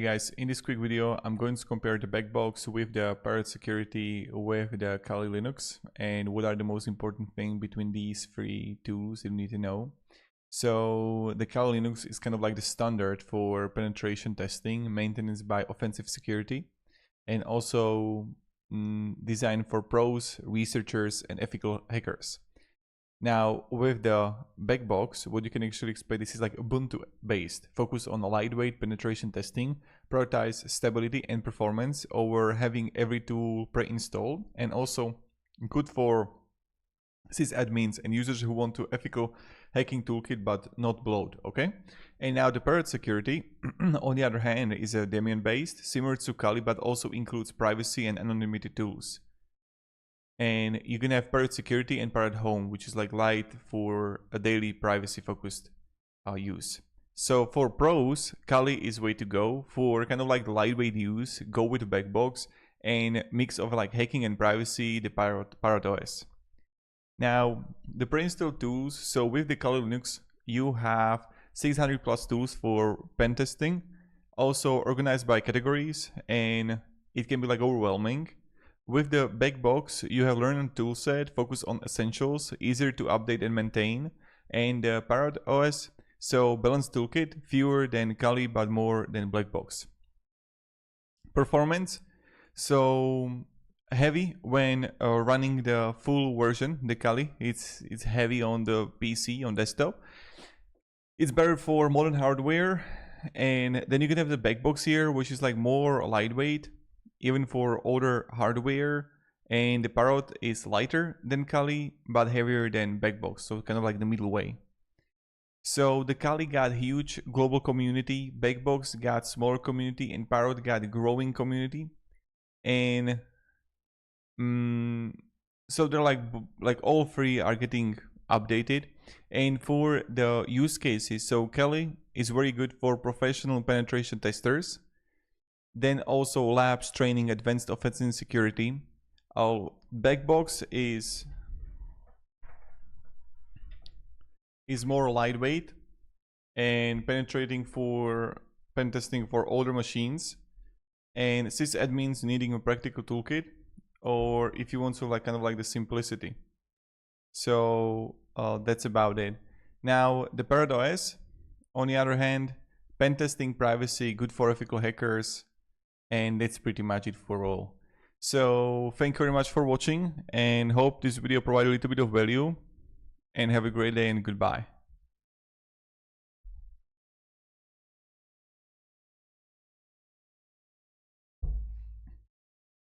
guys, in this quick video I'm going to compare the BackBox with the Parrot security with the Kali Linux and what are the most important thing between these three tools you need to know. So the Kali Linux is kind of like the standard for penetration testing, maintenance by offensive security, and also designed for pros, researchers, and ethical hackers. Now, with the BackBox, what you can actually expect, this is like Ubuntu based, focus on lightweight penetration testing, prioritize stability and performance over having every tool pre-installed, and also good for sysadmins and users who want to ethical hacking toolkit but not bloat, okay? And now the Parrot security, on the other hand, is a daemon based, similar to Kali, but also includes privacy and anonymity tools. And you can have Parrot security and Parrot home, which is like light for a daily privacy focused use. So for pros, Kali is way to go. For kind of like lightweight use, go with the BackBox, and mix of like hacking and privacy, the Parrot OS. Now the pre-installed tools. So with the Kali Linux, you have 600 plus tools for pen testing, also organized by categories, and it can be like overwhelming. With the BackBox, you have learned a toolset, focus on essentials, easier to update and maintain, and the Parrot OS, so balanced toolkit, fewer than Kali but more than BackBox. Performance, so heavy when running the full version, the Kali, it's heavy on the PC, on desktop. It's better for modern hardware, and then you can have the BackBox here, which is like more lightweight, even for older hardware, and the Parrot is lighter than Kali but heavier than BackBox, so kind of like the middle way. So the Kali got huge global community, BackBox got smaller community, and Parrot got growing community. And so they're like all three are getting updated. And for the use cases, so Kali is very good for professional penetration testers. Then also labs training advanced offensive security. BackBox is more lightweight and penetrating for pen testing for older machines, and sysadmins needing a practical toolkit, or if you want to like kind of like the simplicity. So that's about it. Now the Parrot OS, on the other hand, pen testing, privacy, good for ethical hackers. And that's pretty much it for all. So thank you very much for watching, and hope this video provided a little bit of value, and have a great day and goodbye.